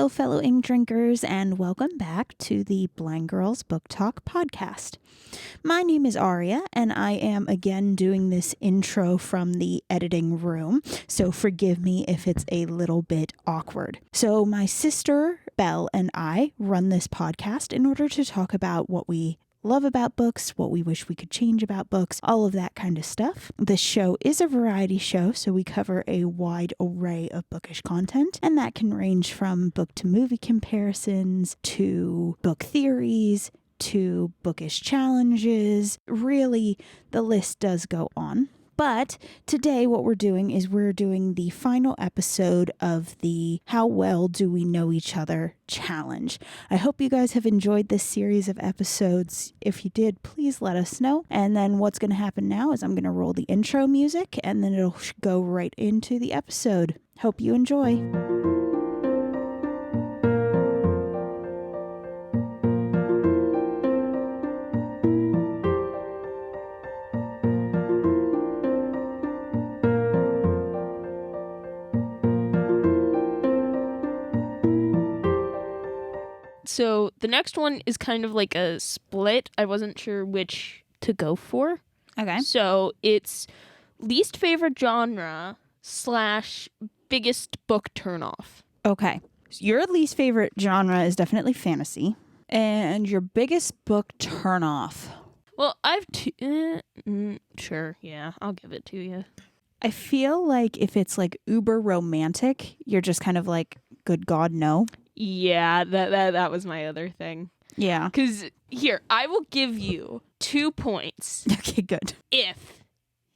Hello, fellow ink drinkers, and welcome back to the Blind Girls Book Talk podcast. My name is Aria, and I am again doing this intro from the editing room, so forgive me if it's a little bit awkward. So my sister, Belle, and I run this podcast in order to talk about what we love about books, what we wish we could change about books, all of that kind of stuff. This show is a variety show, so we cover a wide array of bookish content, and that can range from book to movie comparisons to book theories to bookish challenges. Really, the list does go on. But today what we're doing is we're doing the final episode of the How Well Do We Know Each Other challenge. I hope you guys have enjoyed this series of episodes. If you did, please let us know. And then what's going to happen now is I'm going to roll the intro music and then it'll go right into the episode. Hope you enjoy. So the next one is kind of like a split. I wasn't sure which to go for. Okay. So it's least favorite genre / biggest book turnoff. Okay. So your least favorite genre is definitely fantasy. And your biggest book turnoff. Well, I've sure, yeah, I'll give it to you. I feel like if it's like uber romantic, you're just kind of like, good God, no. Yeah, that was my other thing. Yeah. Because here, I will give you 2 points. Okay, good. If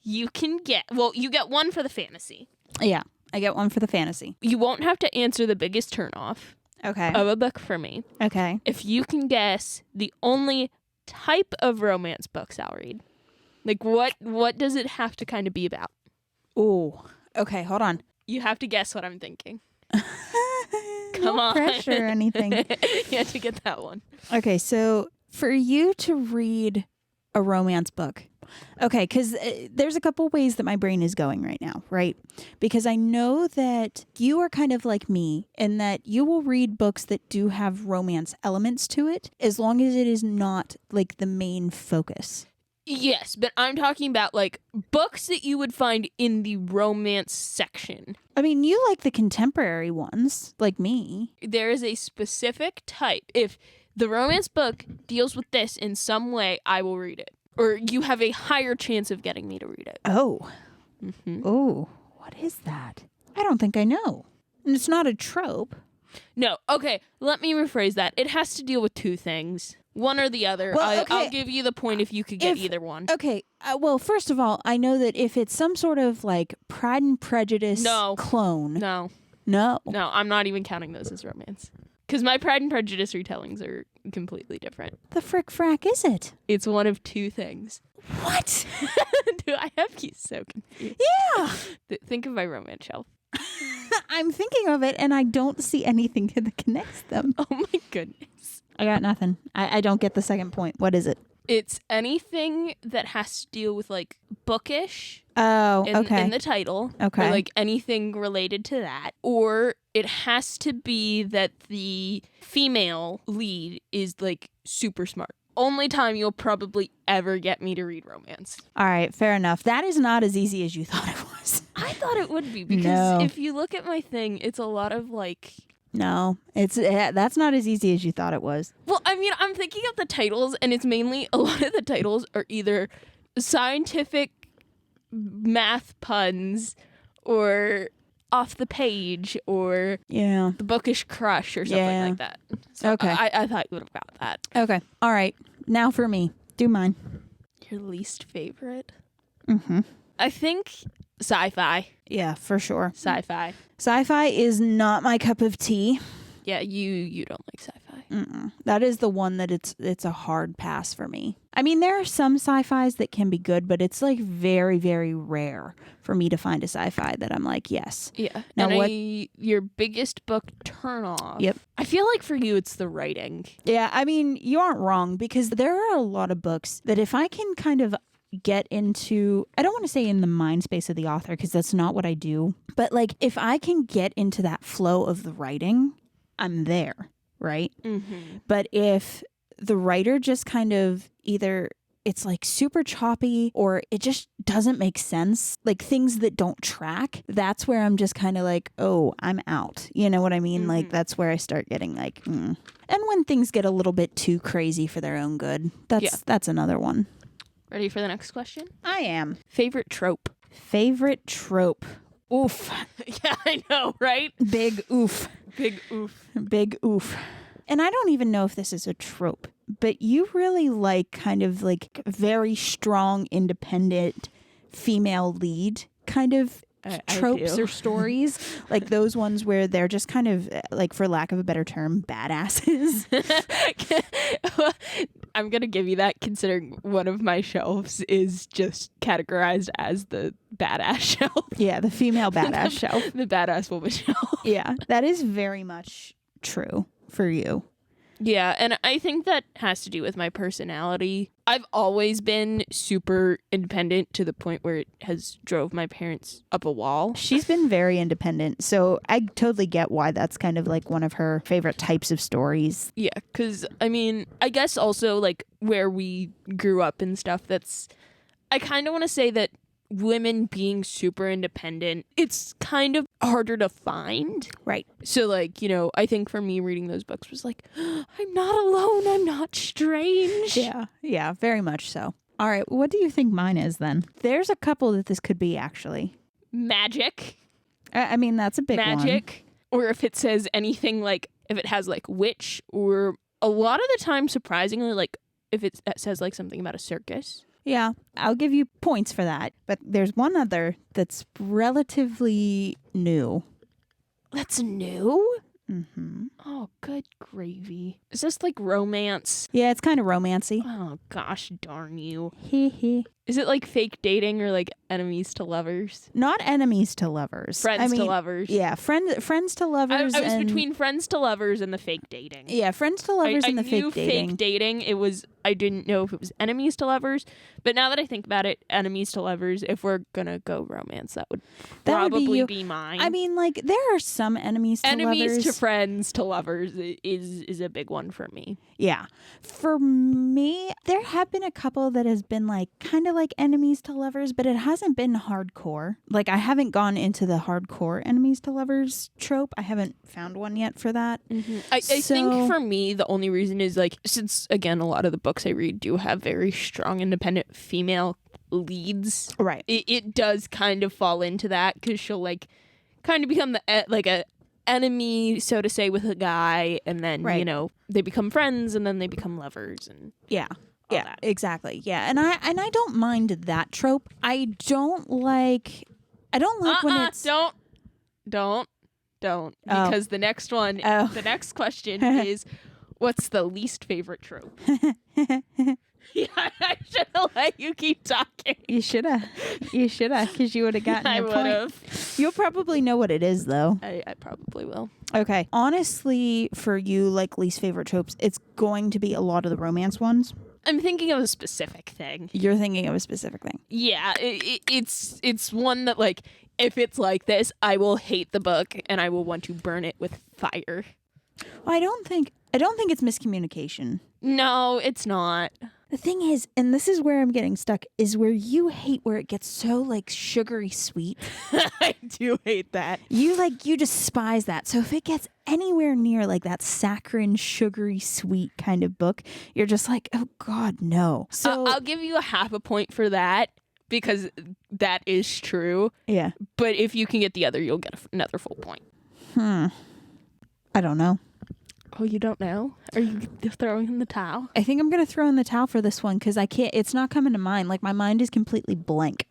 you can get, well, you get 1 for the fantasy. Yeah, I get 1 for the fantasy. You won't have to answer the biggest turnoff Okay. of a book for me. Okay. If you can guess the only type of romance books I'll read. Like, what does it have to kind of be about? Ooh. Okay, hold on. You have to guess what I'm thinking. Come on. No pressure or anything. You have to get that one. Okay, so for you to read a romance book, okay, because there's a couple ways that my brain is going right now, right? Because I know that you are kind of like me in that you will read books that do have romance elements to it, as long as it is not like the main focus. Yes, but I'm talking about like books that you would find in the romance section. I mean, you like the contemporary ones, like me. There is a specific type. If the romance book deals with this in some way, I will read it. Or you have a higher chance of getting me to read it. Oh. Mm-hmm. Oh, what is that? I don't think I know. And it's not a trope. No, okay, let me rephrase that. It has to deal with 2 things. One or the other. Well, okay. I'll give you the point if you could get either one. Okay, well, first of all, I know that if it's some sort of like Pride and Prejudice clone. No, I'm not even counting those as romance. Because my Pride and Prejudice retellings are completely different. The frick frack is it? It's one of 2 things. What? Do I have you so confused? Yeah. Think of my romance shelf. I'm thinking of it and I don't see anything that connects them. Oh my goodness. I got nothing. I don't get the second point. What is it? It's anything that has to deal with like bookish. Oh, okay. In the title. Okay. Or like anything related to that. Or it has to be that the female lead is like super smart. Only time you'll probably ever get me to read romance. All right, fair enough. That is not as easy as you thought it was. I thought it would be because if you look at my thing, it's a lot of like... No, that's not as easy as you thought it was. Well, I mean, I'm thinking of the titles, and it's mainly a lot of the titles are either scientific math puns or off the page or the bookish crush or something like that. So okay. I thought you would have got that. Okay. All right. Now for me. Do mine. Your least favorite? Mm-hmm. I think sci-fi. Yeah, for sure. Sci-fi. Sci-fi is not my cup of tea. Yeah, you don't like sci-fi. Mm-mm. That is the one that it's a hard pass for me. I mean, there are some sci-fis that can be good, but it's like very, very rare for me to find a sci-fi that I'm like, yes. Yeah. Now and your biggest book turnoff. Yep. I feel like for you, it's the writing. Yeah, I mean, you aren't wrong because there are a lot of books that if I can kind of get into, I don't want to say in the mind space of the author because that's not what I do, but like if I can get into that flow of the writing, I'm there, right? Mm-hmm. But if the writer just kind of either it's like super choppy or it just doesn't make sense, like things that don't track, that's where I'm just kind of like, oh, I'm out. You know what I mean? Like that's where I start getting like, And when things get a little bit too crazy for their own good, that's another one. Ready for the next question? I am. Favorite trope? Favorite trope. Oof. Yeah, I know, right? Big oof. Big oof. Big oof. And I don't even know if this is a trope, but you really like kind of like very strong, independent female lead kind of tropes or stories. Like those ones where they're just kind of like, for lack of a better term, badasses. I'm going to give you that considering one of my shelves is just categorized as the badass shelf. Yeah, the female badass shelf. The badass woman shelf. Yeah, that is very much true for you. Yeah, and I think that has to do with my personality. I've always been super independent to the point where it has drove my parents up a wall. She's been very independent, so I totally get why that's kind of like one of her favorite types of stories. Yeah, because, I mean, I guess also like where we grew up and stuff, I kind of want to say that women being super independent, it's kind of harder to find. Right. So like, you know, I think for me reading those books was like, I'm not alone, I'm not strange. Yeah, very much so. All right, what do you think mine is then? There's a couple that this could be actually. Magic. I mean, that's a big one. Magic. Or if it says anything like, if it has like witch, or a lot of the time, surprisingly, like if it says like something about a circus. Yeah, I'll give you points for that. But there's one other that's relatively new. That's new? Mm-hmm. Oh, good gravy. Is this like romance? Yeah, it's kind of romancy. Oh, gosh darn you. Hee hee. Is it like fake dating or like enemies to lovers? Not enemies to lovers. Friends to lovers. Yeah, friends to lovers. I was between friends to lovers and the fake dating. Yeah, friends to lovers and the fake dating. Fake dating. I didn't know if it was enemies to lovers, but now that I think about it, enemies to lovers, if we're gonna go romance, that would probably be mine. I mean, like, there are some enemies to lovers. Enemies to friends to lovers is a big one for me. Yeah. For me, there have been a couple that has been like kind of like enemies to lovers, but it hasn't been hardcore. Like, I haven't gone into the hardcore enemies to lovers trope. I haven't found one yet for that. Mm-hmm. I think for me, the only reason is like, since again, a lot of the books I read do have very strong, independent female leads. Right. It does kind of fall into that because she'll like kind of become a enemy, so to say, with a guy, and then you know they become friends, and then they become lovers, and that. Exactly. Yeah, and I don't mind that trope. I don't like when it's don't because the next one, the next question is, what's the least favorite trope? Yeah, I should have let you keep talking. You should have, because you would have gotten your point. I would have. You'll probably know what it is, though. I probably will. Okay. Honestly, for you, like, least favorite tropes, it's going to be a lot of the romance ones. I'm thinking of a specific thing. You're thinking of a specific thing. Yeah, it's one that, like, if it's like this, I will hate the book and I will want to burn it with fire. Well, I don't think it's miscommunication. No, it's not. The thing is, and this is where I'm getting stuck, is where you hate where it gets so like sugary sweet. I do hate that. You despise that. So if it gets anywhere near like that saccharine, sugary sweet kind of book, you're just like, oh God, no. So I'll give you a half a point for that because that is true. Yeah. But if you can get the other, you'll get another full point. I don't know. Oh, you don't know? Are you throwing in the towel? I think I'm going to throw in the towel for this one because I can't, it's not coming to mind. Like, my mind is completely blank.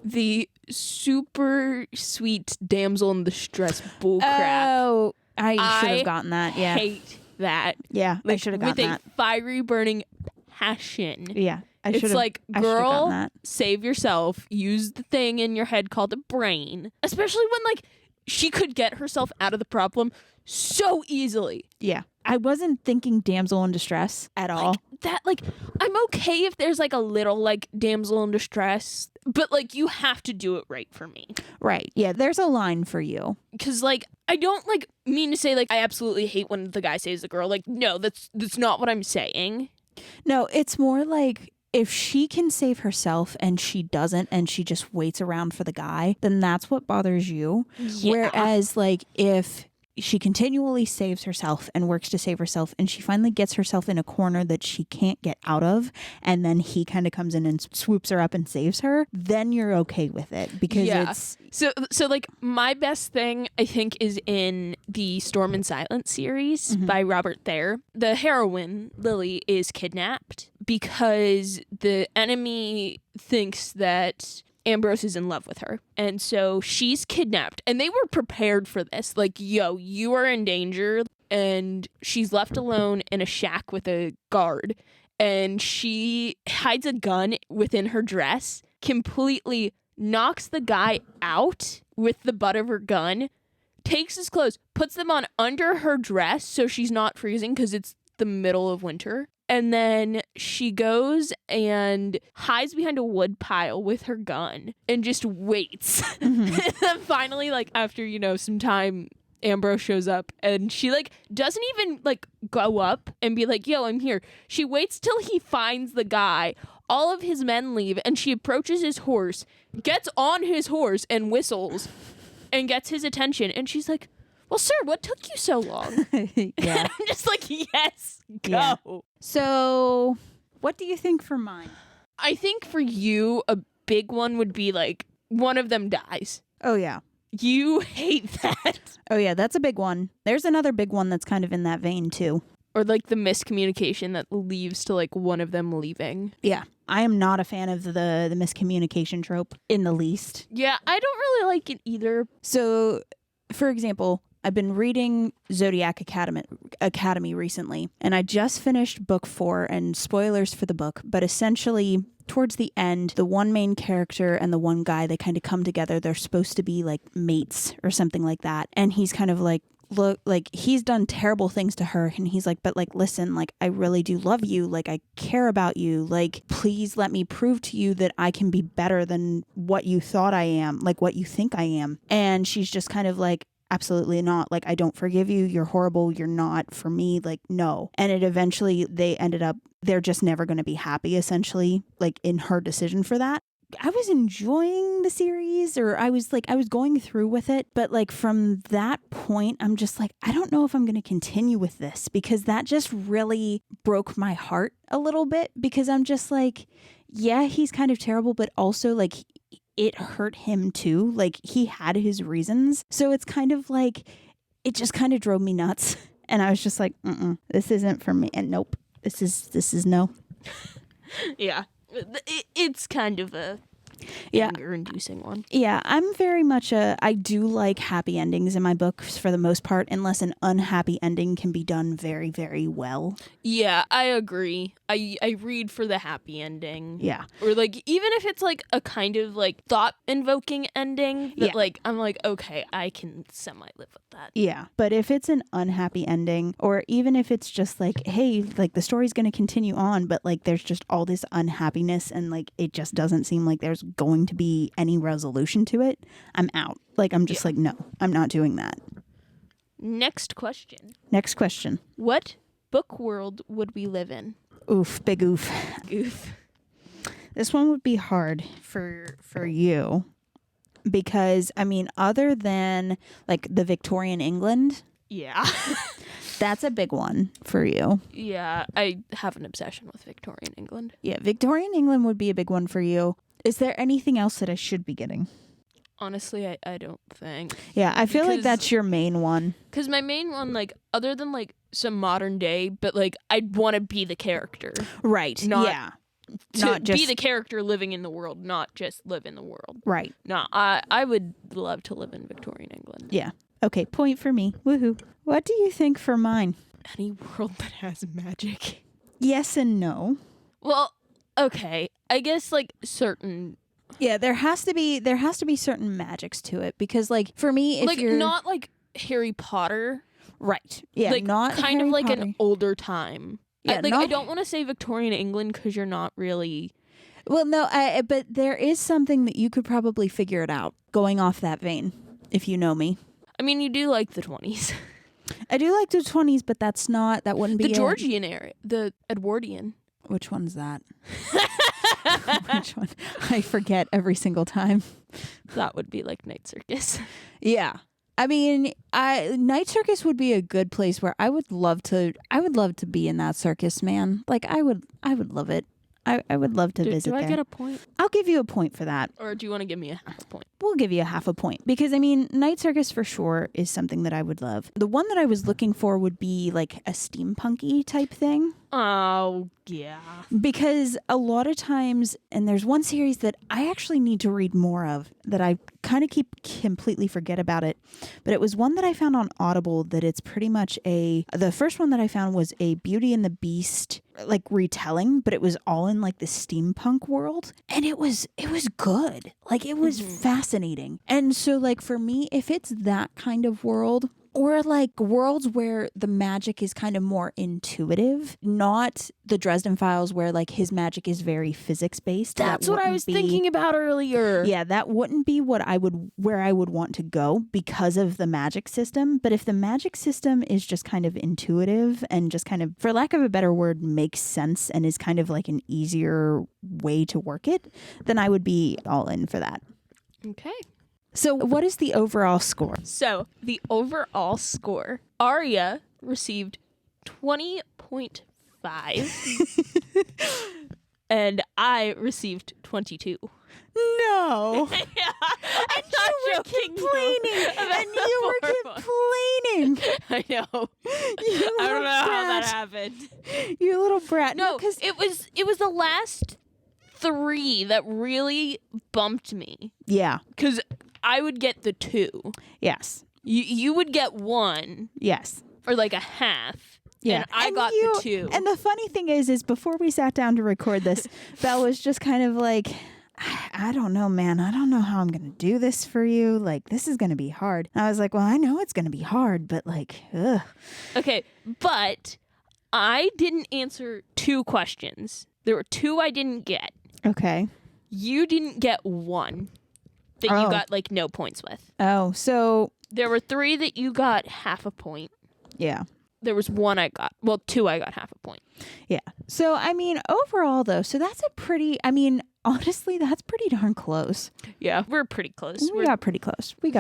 The super sweet damsel in distress bullcrap. Oh, I should have gotten that. Yeah. I hate that. Yeah, like, I should have gotten that. With a fiery burning passion. Yeah. It's like, girl, save yourself. Use the thing in your head called a brain. Especially when, like, she could get herself out of the problem so easily. Yeah. I wasn't thinking damsel in distress at all. I'm okay if there's like a little like damsel in distress, but like you have to do it right for me. Right. Yeah, there's a line for you. Because like I don't like mean to say like I absolutely hate when the guy saves the girl. Like no, that's not what I'm saying. No, it's more like if she can save herself and she doesn't and she just waits around for the guy, then that's what bothers you. Yeah. Whereas like if she continually saves herself and works to save herself and she finally gets herself in a corner that she can't get out of, and then he kind of comes in and swoops her up and saves her, then you're okay with it because it's so like my best thing I think is in the Storm and Silence series by Robert Thayer. The heroine Lily is kidnapped because the enemy thinks that Ambrose is in love with her. And so she's kidnapped. And they were prepared for this. Like, yo, you are in danger. And she's left alone in a shack with a guard. And she hides a gun within her dress, completely knocks the guy out with the butt of her gun, takes his clothes, puts them on under her dress so she's not freezing because it's the middle of winter. And then she goes and hides behind a wood pile with her gun and just waits. And then finally, like, after, some time, Ambrose shows up and she, like, doesn't even, like, go up and be like, yo, I'm here. She waits till he finds the guy. All of his men leave and she approaches his horse, gets on his horse and whistles and gets his attention. And she's like, well, sir, what took you so long? Yeah. I'm just like, yes, go. Yeah. So, what do you think for mine? I think for you, a big one would be like, one of them dies. Oh, yeah. You hate that. Oh, yeah, that's a big one. There's another big one that's kind of in that vein, too. Or like the miscommunication that leads to like one of them leaving. Yeah. I am not a fan of the miscommunication trope in the least. Yeah, I don't really like it either. So, for example, I've been reading Zodiac Academy recently, and I just finished book 4, and spoilers for the book, but essentially towards the end, the one main character and the one guy, they kind of come together. They're supposed to be like mates or something like that. And he's kind of like, look, like he's done terrible things to her. And he's like, but like, listen, like I really do love you. Like I care about you. Like, please let me prove to you that I can be better than what you thought I am, like what you think I am. And she's just kind of like, absolutely not. Like, I don't forgive you. You're horrible. You're not for me. Like, no. And it eventually, they're just never going to be happy, essentially, like in her decision for that. I was enjoying the series, or I was going through with it. But like from that point, I'm just like, I don't know if I'm going to continue with this, because that just really broke my heart a little bit, because I'm just like, yeah, he's kind of terrible, but also like it hurt him too. Like he had his reasons. So it's kind of like, it just kind of drove me nuts. And I was just like, this isn't for me. And nope, this is no. Yeah. It's kind of a anger-inducing one. Yeah, I'm very much I do like happy endings in my books for the most part, unless an unhappy ending can be done very, very well. Yeah, I agree. I read for the happy ending. Yeah. Or like, even if it's like a kind of like thought-invoking ending, that like, I'm like, okay, I can semi-live with that. Yeah, but if it's an unhappy ending, or even if it's just like, hey, like the story's going to continue on, but like there's just all this unhappiness and like it just doesn't seem like there's going to be any resolution to it, I'm out. Like, I'm just like, no, I'm not doing that. Next question. What book world would we live in? Oof, big oof. Oof. This one would be hard for you, because I mean, other than like the Victorian England, yeah, that's a big one for you. Yeah, I have an obsession with Victorian England. Yeah, Victorian England would be a big one for you. Is there anything else that I should be getting? Honestly, I don't think. Yeah, I feel like that's your main one. Because my main one, like, other than, like, some modern day, but, like, I'd want to be the character. Right, not just be the character living in the world, not just live in the world. Right. No, I would love to live in Victorian England. Yeah. Okay, point for me. Woohoo. What do you think for mine? Any world that has magic. Yes and no. Well, okay. I guess, like, certain... Yeah, there has to be certain magics to it, because like for me, if like you're not like Harry Potter, Right. Yeah. like not kind Harry of like Potter. an older time. Yeah, I not- don't want to say Victorian England because you're not really. Well, no, but there is something that you could probably figure it out going off that vein, if you know me. I mean, you do like the 20s. I do like the 20s, but that wouldn't be The it. Georgian era, the Edwardian. Which one's that? Which one? I forget every single time. That would be like Night Circus. Yeah. I mean, Night Circus would be a good place where I would love to be in that circus, man. Like I would love it. I would love to visit Do I there. get a point? I'll give you a point for that. Or do you want to give me a half a point? We'll give you a half a point because I mean, Night Circus for sure is something that I would love. The one that I was looking for would be like a steampunky type thing. Oh, yeah. Because a lot of times, and there's one series that I actually need to read more of that I kind of completely forget about it. But it was one that I found on Audible that it's pretty much the first one that I found was a Beauty and the Beast like retelling, but it was all in like the steampunk world. And it was good. Like it was fascinating. And so like for me, if it's that kind of world, or like worlds where the magic is kind of more intuitive, not the Dresden Files where like his magic is very physics based. That's what I was thinking about earlier. Yeah, that wouldn't be where I would want to go because of the magic system. But if the magic system is just kind of intuitive and just kind of, for lack of a better word, makes sense and is kind of like an easier way to work it, then I would be all in for that. Okay. So what is the overall score? So the overall score, Arya received 20.5 and I received 22. No. Yeah, I'm And not you were joking. complaining. about And the you were fourth one. complaining. I know. You I don't know how that brat. happened. You little brat. No, because it was the last 3 that really bumped me yeah. because I would get the 2. Yes. You would get 1 Yes. or like a half. Yeah. And I got you, the 2. And the funny thing is before we sat down to record this, Belle was just kind of like, I don't know, man. I don't know how I'm going to do this for you. Like, this is going to be hard. And I was like, well, I know it's going to be hard, but like, ugh. Okay, but I didn't answer 2 questions. There were 2 I didn't get. Okay. You didn't get 1 that you got like no points with. Oh, so There were 3 that you got half a point. yeah. There was 1 I got. Well, 2 I got half a point. Yeah. So, I mean, overall, though, so that's honestly, that's pretty darn close. Yeah, we're pretty close. We got pretty close. We're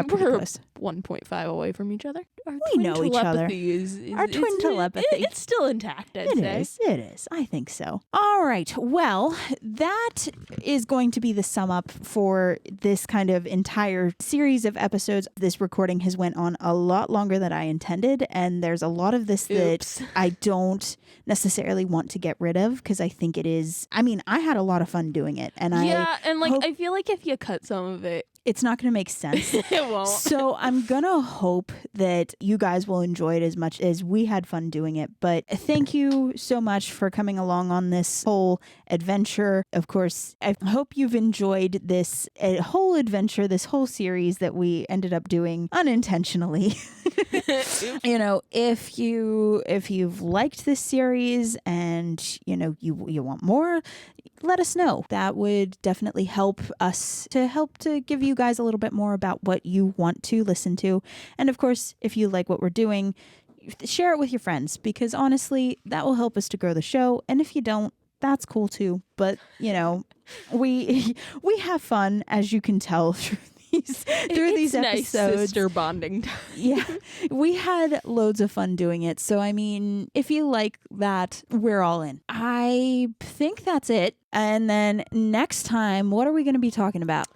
1.5 away from each other. Our We twin know each other. telepathy is Our twin telepathy. It's still intact, I'd say. It is. I think so. All right. Well, that is going to be the sum up for this kind of entire series of episodes. This recording has went on a lot longer than I intended, and there's a lot of this Oops. that I don't necessarily want to get rid of because I think it is. I mean, I had a lot of fun doing it, and I feel like if you cut some of it, it's not going to make sense. it won't. So I'm going to hope that you guys will enjoy it as much as we had fun doing it. But thank you so much for coming along on this whole adventure. Of course, I hope you've enjoyed this whole adventure, this whole series that we ended up doing unintentionally. You know, if you've liked this series and, you know, you want more, let us know. That would definitely help us to give you guys a little bit more about what you want to listen to. And of course, if you like what we're doing, share it with your friends because honestly, that will help us to grow the show. And if you don't, that's cool too. But, you know, we have fun, as you can tell through these nice episodes. Sister bonding time. Yeah, we had loads of fun doing it. So, I mean, if you like that, we're all in. I think that's it. And then next time, what are we going to be talking about?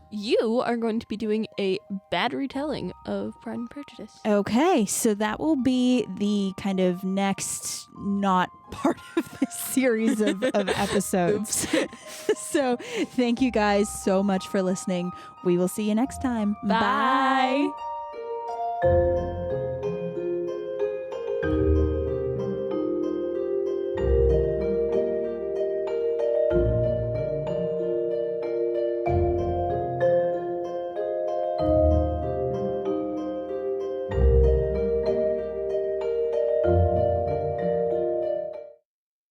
You are going to be doing a bad retelling of Pride and Prejudice. Okay, so that will be the kind of next not part of this series of episodes. So thank you guys so much for listening. We will see you next time. Bye. Bye.